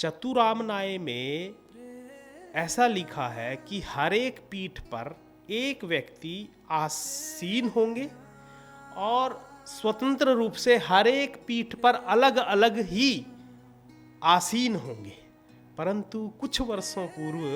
चतुरामनाय में ऐसा लिखा है कि हर एक पीठ पर एक व्यक्ति आसीन होंगे और स्वतंत्र रूप से हर एक पीठ पर अलग अलग ही आसीन होंगे। परंतु कुछ वर्षों पूर्व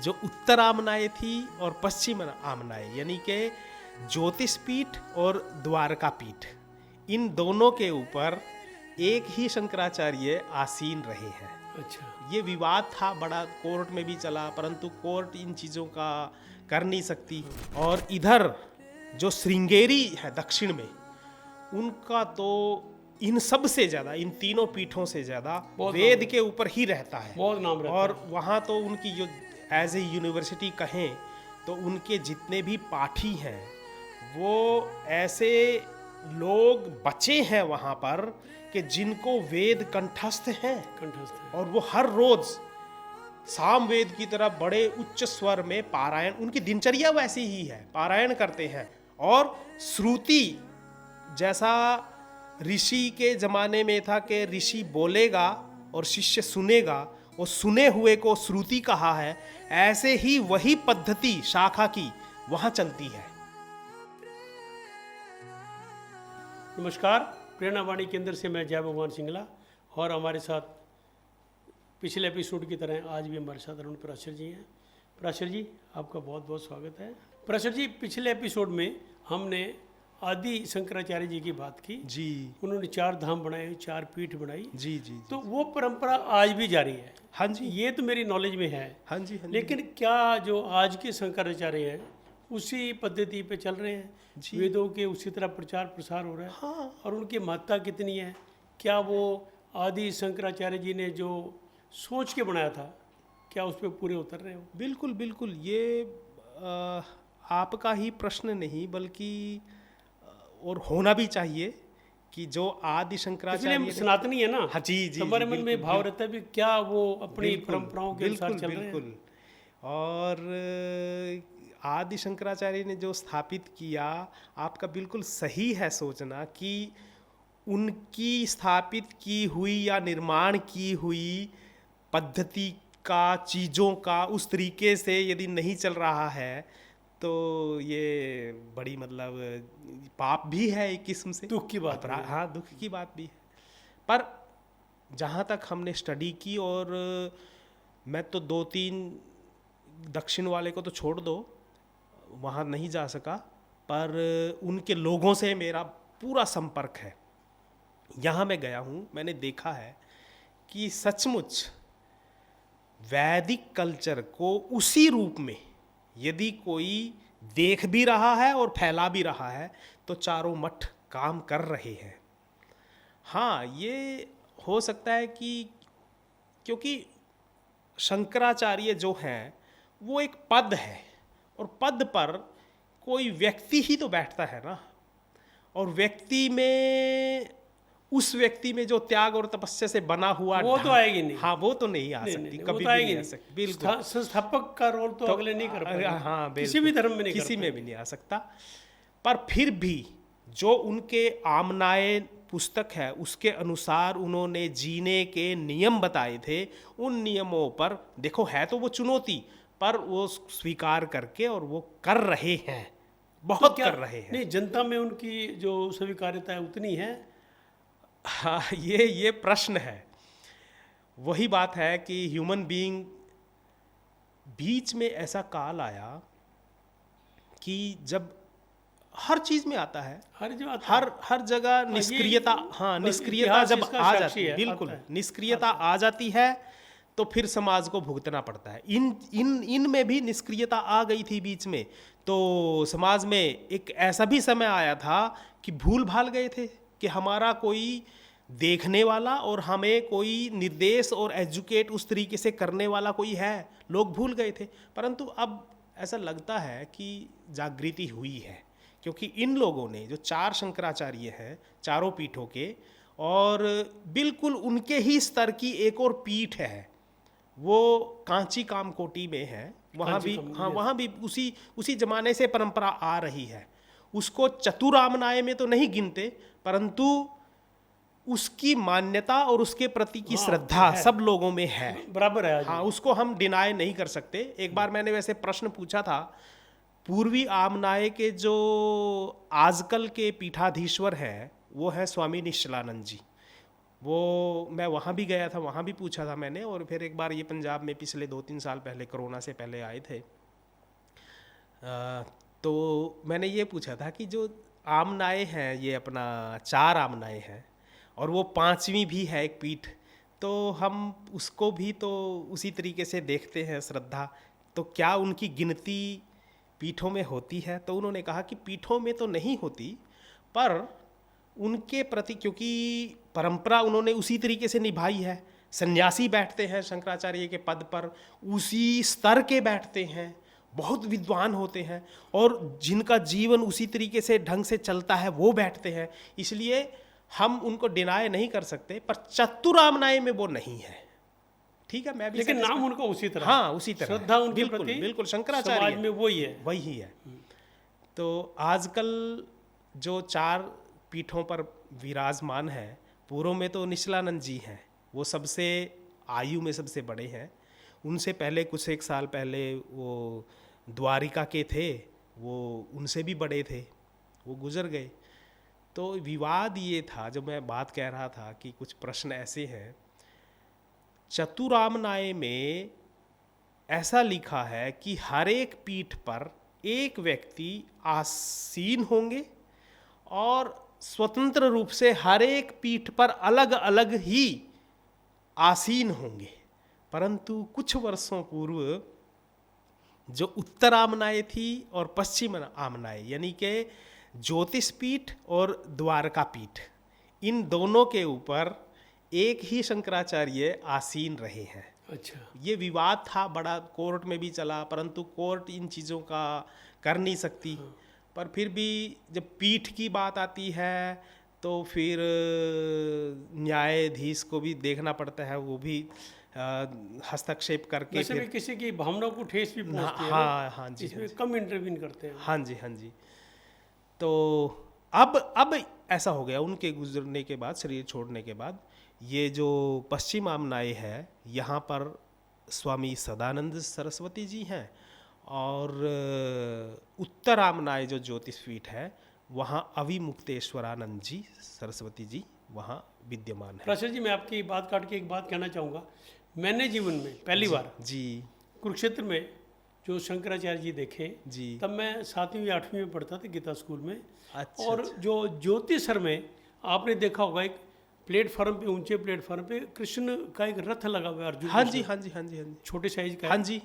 जो उत्तर आमनाय थी और पश्चिम आमनाय यानी कि ज्योतिष पीठ और द्वारका पीठ, इन दोनों के ऊपर एक ही शंकराचार्य आसीन रहे हैं। अच्छा, ये विवाद था, बड़ा कोर्ट में भी चला, परंतु कोर्ट इन चीज़ों का कर नहीं सकती। और इधर जो श्रृंगेरी है दक्षिण में, उनका तो इन सब से ज़्यादा, इन तीनों पीठों से ज़्यादा वेद के ऊपर ही रहता है, बहुत नाम रहता और वहाँ तो उनकी जो एज ए यूनिवर्सिटी कहें तो उनके जितने भी पाठी हैं वो ऐसे लोग बचे हैं वहाँ पर कि जिनको वेद कंठस्थ हैं, और वो हर रोज साम वेद की तरह बड़े उच्च स्वर में पारायण, उनकी दिनचर्या वैसी ही है, पारायण करते हैं। और श्रुति जैसा ऋषि के जमाने में था कि ऋषि बोलेगा और शिष्य सुनेगा, और सुने हुए को श्रुति कहा है, ऐसे ही वही पद्धति शाखा की वहां चलती है। नमस्कार, प्रेरणा वाणी केंद्र से मैं जय भगवान सिंगला, और हमारे साथ पिछले एपिसोड की तरह आज भी हमारे साथ अरुण पराशर जी हैं। पराशर जी, आपका बहुत बहुत स्वागत है। पराशर जी, पिछले एपिसोड में हमने आदि शंकराचार्य जी की बात की जी। उन्होंने 4 धाम बनाए, 4 पीठ बनाई। जी जी। तो वो परंपरा आज भी जारी है। हाँ जी, ये तो मेरी नॉलेज में है। हाँ जी, हाँ जी। लेकिन क्या जो आज के शंकराचार्य हैं उसी पद्धति पे चल रहे हैं? वेदों के उसी तरह प्रचार प्रसार हो रहा है? हाँ। और उनकी महत्ता कितनी है? क्या वो आदि शंकराचार्य जी ने जो सोच के बनाया था, क्या उस पर पूरे उतर रहे हो? बिल्कुल बिल्कुल, ये आपका ही प्रश्न नहीं बल्कि और होना भी चाहिए कि जो आदि शंकराचार्य इसलिए सनातनी है ना। हाँ जी जी, हमारे मन में भाव रहता है भी क्या वो अपनी परंपराओं के अनुसार चल रहे हैं? बिल्कुल। और आदि शंकराचार्य ने जो स्थापित किया, आपका बिल्कुल सही है सोचना कि उनकी स्थापित की हुई या निर्माण की हुई पद्धति का, चीज़ों का उस तरीके से यदि नहीं चल रहा है तो ये बड़ी मतलब पाप भी है एक किस्म से, दुख की बात है। हाँ, दुख की बात भी है। पर जहाँ तक हमने स्टडी की, और मैं तो 2-3 दक्षिण वाले को तो छोड़ दो, वहाँ नहीं जा सका, पर उनके लोगों से मेरा पूरा संपर्क है। यहाँ मैं गया हूँ, मैंने देखा है कि सचमुच वैदिक कल्चर को उसी रूप में यदि कोई देख भी रहा है और फैला भी रहा है तो चारों मठ काम कर रहे हैं। हाँ, ये हो सकता है कि क्योंकि शंकराचार्य जो हैं वो एक पद है, और पद पर कोई व्यक्ति ही तो बैठता है ना, और व्यक्ति में, उस व्यक्ति में जो त्याग और तपस्या से बना हुआ वो तो आएगी नहीं। हाँ, वो तो नहीं आ सकती, कभी भी नहीं आ सकती। बिल्कुल, संस्थापक का रोल तो अगले नहीं कर पाएगा। हाँ, किसी भी धर्म में नहीं, किसी में भी नहीं आ सकता। पर फिर भी जो उनके आमनाय पुस्तक है उसके अनुसार उन्होंने जीने के नियम बताए थे, उन नियमों पर देखो, है तो वो चुनौती, पर वो स्वीकार करके और वो कर रहे हैं, बहुत कर रहे हैं। नहीं, जनता में उनकी जो स्वीकार्यता है उतनी है? हाँ, ये प्रश्न है। वही बात है कि ह्यूमन बीइंग, बीच में ऐसा काल आया कि जब हर चीज में आता है, हर जगह निष्क्रियता, हाँ, निष्क्रियता जब आ जाती है, बिल्कुल निष्क्रियता आ जाती है तो फिर समाज को भुगतना पड़ता है। इन में भी निष्क्रियता आ गई थी बीच में, तो समाज में एक ऐसा भी समय आया था कि भूल भाल गए थे कि हमारा कोई देखने वाला और हमें कोई निर्देश और एजुकेट उस तरीके से करने वाला कोई है, लोग भूल गए थे। परंतु अब ऐसा लगता है कि जागृति हुई है, क्योंकि इन लोगों ने जो 4 शंकराचार्य हैं चारों पीठों के, और बिल्कुल उनके ही स्तर की एक और पीठ है, वो कांची कामकोटी में है, वहाँ भी, हाँ, वहाँ भी उसी जमाने से परंपरा आ रही है। उसको चतुरामनाय में तो नहीं गिनते, परंतु उसकी मान्यता और उसके प्रति की हाँ, श्रद्धा है। सब लोगों में है। बराबर है आज हाँ, उसको हम डिनाई नहीं कर सकते। एक बार मैंने वैसे प्रश्न पूछा था, पूर्वी आमनाय के जो आजकल के पीठाधीश्वर हैं वो है स्वामी निश्चलानंद जी। वो मैं वहाँ भी गया था, वहाँ भी पूछा था मैंने। और फिर एक बार ये पंजाब में पिछले 2-3 साल पहले, कोरोना से पहले आए थे, तो मैंने ये पूछा था कि जो आमनाए हैं, ये अपना 4 आमनाए हैं और वो 5वीं भी है एक पीठ, तो हम उसको भी तो उसी तरीके से देखते हैं श्रद्धा, तो क्या उनकी गिनती पीठों में होती है? तो उन्होंने कहा कि पीठों में तो नहीं होती, पर उनके प्रति, क्योंकि परंपरा उन्होंने उसी तरीके से निभाई है। सन्यासी बैठते हैं शंकराचार्य के पद पर, उसी स्तर के बैठते हैं, बहुत विद्वान होते हैं, और जिनका जीवन उसी तरीके से ढंग से चलता है वो बैठते हैं। इसलिए हम उनको डिनाय नहीं कर सकते, पर चतुरामनाय में वो नहीं है। ठीक है, मैं भी लेकिन नाम उनका उसी तरह, हाँ उसी तरह श्रद्धा उनके बिल्कुल प्रति बिल्कुल समाज शंकराचार्य में वही है। वही है। तो आजकल जो 4 पीठों पर विराजमान है, पूर्व में तो निश्चलानंद जी हैं, वो सबसे आयु में सबसे बड़े हैं। उनसे पहले कुछ एक साल पहले वो द्वारिका के थे, वो उनसे भी बड़े थे, वो गुजर गए। तो विवाद ये था, जो मैं बात कह रहा था कि कुछ प्रश्न ऐसे हैं, चतुरामनाय में ऐसा लिखा है कि हर एक पीठ पर एक व्यक्ति आसीन होंगे और स्वतंत्र रूप से हर एक पीठ पर अलग अलग ही आसीन होंगे। परंतु कुछ वर्षों पूर्व जो उत्तर आमनाय थी और पश्चिम आमनाय, यानी कि ज्योतिष पीठ और द्वारका पीठ, इन दोनों के ऊपर एक ही शंकराचार्य आसीन रहे हैं। अच्छा, ये विवाद था बड़ा, कोर्ट में भी चला, परंतु कोर्ट इन चीज़ों का कर नहीं सकती। पर फिर भी जब पीठ की बात आती है तो फिर न्यायाधीश को भी देखना पड़ता है, वो भी हस्तक्षेप करके वैसे भी फिर किसी की भावना को ठेस भी पहुंचती है ना, हाँ हाँ जी, इसमें कम इंटरवीन करते हैं। हाँ जी, हाँ जी। तो अब ऐसा हो गया, उनके गुजरने के बाद, शरीर छोड़ने के बाद, ये जो पश्चिम आमनाय है, यहाँ पर स्वामी सदानंद सरस्वती जी हैं, और उत्तर आमनाय जो ज्योतिष पीठ है, वहाँ अविमुक्तेश्वरानंद जी सरस्वती जी वहाँ विद्यमान है। प्रसाद जी, मैं आपकी बात काट के एक बात कहना चाहूँगा। मैंने जीवन में पहली बार जी कुरुक्षेत्र में जो शंकराचार्य जी देखे, जी, तब मैं 7वीं या 8वीं में पढ़ता था गीता स्कूल में। अच्छा, और जो ज्योतिषर में आपने देखा होगा, एक प्लेटफॉर्म पे, ऊंचे प्लेटफॉर्म पे कृष्ण का एक रथ लगा हुआ है, अर्जुन हाँ के जी, साथ, हाँ जी, हाँ जी, हाँ जी, छोटे साइज का हाँ है। जी,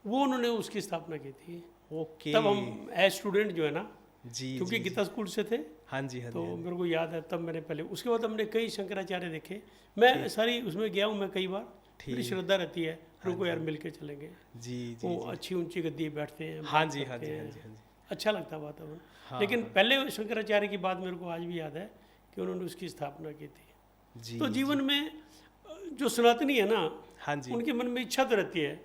वो उन्होंने उसकी स्थापना की थी। ओके, तब हम एज स्टूडेंट जो है ना, जी, क्योंकि जी, गीता स्कूल से थे, हाँ जी, हाँ तो जी, मेरे को याद है, तब मैंने पहले, उसके बाद हमने कई शंकराचार्य देखे। मैं सारी उसमें गया हूँ मैं कई बार, मेरी श्रद्धा रहती है, रुको यार मिल के चलेंगे। जी, जी, वो अच्छी ऊंची गद्दी बैठते हैं, हाँ बात जी, हाँ करते जी, हैं, हाँ जी, हाँ जी, अच्छा लगता वातावरण। हाँ, लेकिन पहले शंकराचार्य की बात मेरे को आज भी याद है कि उन्होंने उसकी स्थापना की थी। जी, तो जीवन में जो सनातनी है ना, हाँ जी, उनके मन में इच्छा तो रहती है,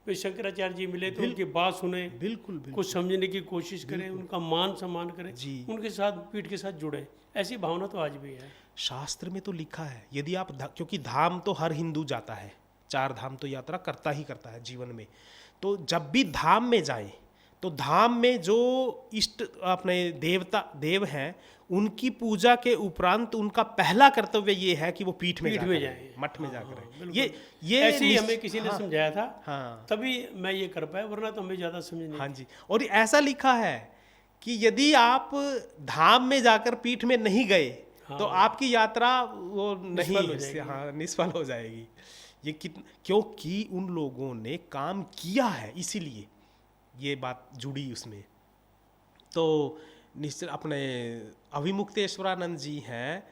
वे शंकराचार्य जी मिले तो उनकी बात सुने, बिल्कुल बिल्कुल, कुछ समझने की कोशिश करें, उनका मान सम्मान करें, जी। उनके साथ पीठ के साथ जुड़े। ऐसी भावना तो आज भी है। शास्त्र में तो लिखा है, यदि आप क्योंकि धाम तो हर हिंदू जाता है, 4 धाम तो यात्रा करता ही करता है जीवन में। तो जब भी धाम में जाएं, तो धाम में जो इष्ट अपने देव हैं, उनकी पूजा के उपरांत उनका पहला कर्तव्य ये है कि वो पीठ में जाएं, मठ में जाकर बिल्कुल। ये ऐसे ही हमें किसी ने समझाया था, हाँ तभी मैं ये कर पाया, वरना तो हमें ज़्यादा समझ नहीं। हाँ जी। और ऐसा लिखा है कि यदि आप धाम में जाकर पीठ में नहीं गए, तो आपकी यात्रा वो नहीं, हाँ, निष्फल हो जाएगी। ये क्योंकि उन लोगों ने काम किया है, इसीलिए ये बात जुड़ी उसमें। तो निश्चित अपने अविमुक्तेश्वरानंद जी हैं,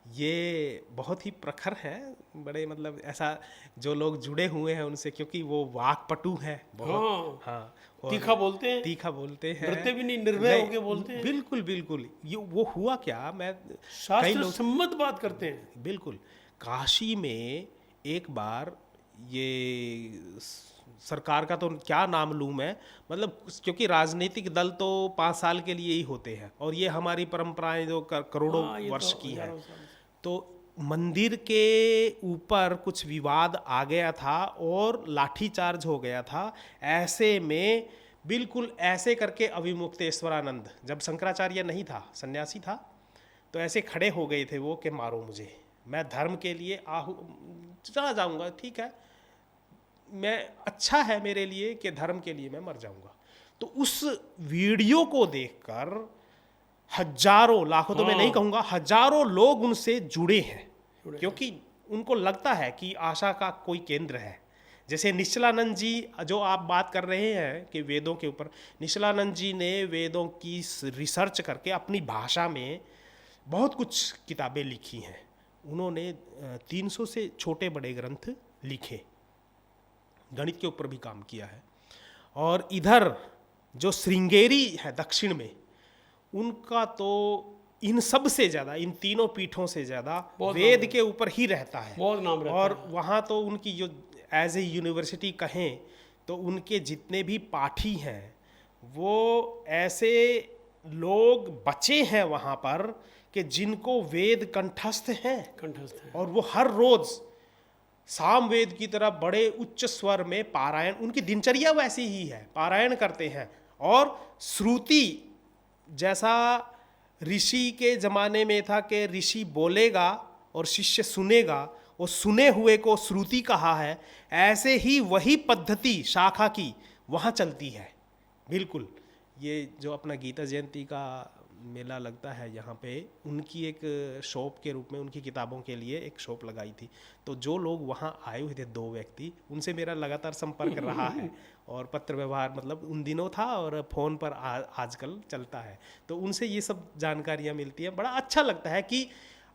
ये बहुत ही प्रखर हैं, बड़े मतलब ऐसा जो लोग जुड़े हुए हैं उनसे, क्योंकि वो वाक्पटु हैं बहुत, हाँ, तीखा बोलते हैं, तीखा बोलते हैं, डरते भी नहीं, निर्भय होके बोलते हैं। बिल्कुल बिल्कुल। ये वो हुआ क्या, मैं शास्त्र सम्मत बात करते हैं। बिल्कुल। काशी में एक बार, ये सरकार का तो क्या नाम लूँ मैं, मतलब क्योंकि राजनीतिक दल तो 5 साल के लिए ही होते हैं, और ये हमारी परंपराएं जो करोड़ों वर्ष की हैं। तो मंदिर के ऊपर कुछ विवाद आ गया था और लाठीचार्ज हो गया था। ऐसे में बिल्कुल ऐसे करके अविमुक्तेश्वरानंद, जब शंकराचार्य नहीं था, सन्यासी था, तो ऐसे खड़े हो गए थे वो कि मारो मुझे, मैं धर्म के लिए चला जाऊंगा, ठीक है, मैं अच्छा है मेरे लिए कि धर्म के लिए मैं मर जाऊंगा। तो उस वीडियो को देखकर हजारों, लाखों तो मैं नहीं कहूँगा, हजारों लोग उनसे जुड़े हैं, क्योंकि उनको लगता है कि आशा का कोई केंद्र है। जैसे निश्चलानंद जी जो आप बात कर रहे हैं कि वेदों के ऊपर, निश्चलानंद जी ने वेदों की रिसर्च करके अपनी भाषा में बहुत कुछ किताबें लिखी हैं। उन्होंने 300 से छोटे बड़े ग्रंथ लिखे, गणित के ऊपर भी काम किया है। और इधर जो श्रृंगेरी है दक्षिण में, उनका तो इन सब से ज़्यादा, इन तीनों पीठों से ज़्यादा वेद के ऊपर ही रहता है, बहुत नाम रहता और है। वहाँ तो उनकी जो एज ए यूनिवर्सिटी कहें तो उनके जितने भी पाठी हैं वो ऐसे लोग बचे हैं वहाँ पर कि जिनको वेद कंठस्थ हैं, कंठस्थ है। और वो हर रोज़ सामवेद की तरह बड़े उच्च स्वर में पारायण, उनकी दिनचर्या वैसी ही है, पारायण करते हैं। और श्रुति, जैसा ऋषि के ज़माने में था कि ऋषि बोलेगा और शिष्य सुनेगा, और सुने हुए को श्रुति कहा है, ऐसे ही वही पद्धति शाखा की वहाँ चलती है। बिल्कुल, ये जो अपना गीता जयंती का मेला लगता है यहाँ पे, उनकी एक शॉप के रूप में उनकी किताबों के लिए एक शॉप लगाई थी। तो जो लोग वहाँ आए हुए थे, 2 व्यक्ति, उनसे मेरा लगातार संपर्क रहा है, और पत्र व्यवहार मतलब उन दिनों था और फ़ोन पर आजकल चलता है। तो उनसे ये सब जानकारियाँ मिलती हैं। बड़ा अच्छा लगता है कि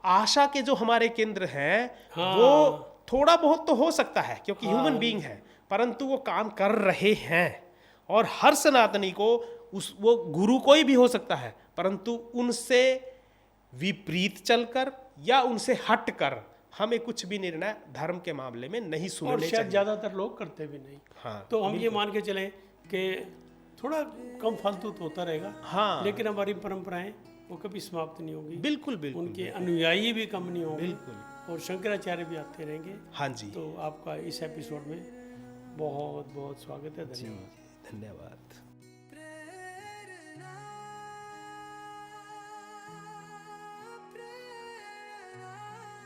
आशा के जो हमारे केंद्र हैं, वो थोड़ा बहुत तो हो सकता है क्योंकि ह्यूमन बीइंग है, परंतु वो काम कर रहे हैं। और हर सनातनी को वो गुरु कोई भी हो सकता है, परंतु उनसे विपरीत चलकर या उनसे हटकर हमें कुछ भी निर्णय धर्म के मामले में नहीं सुनने और चाहिए। शायद ज़्यादातर लोग करते भी नहीं। हाँ, तो हम ये मान के चलें कि थोड़ा कम फालतू तो होता रहेगा, हाँ, लेकिन हमारी परंपराएं वो कभी समाप्त नहीं होंगी। बिल्कुल बिल्कुल, उनके अनुयायी भी कम नहीं होंगे, बिल्कुल, और शंकराचार्य भी आते रहेंगे। हाँ जी, तो आपका इस एपिसोड में बहुत बहुत स्वागत है। धन्यवाद। धन्यवाद।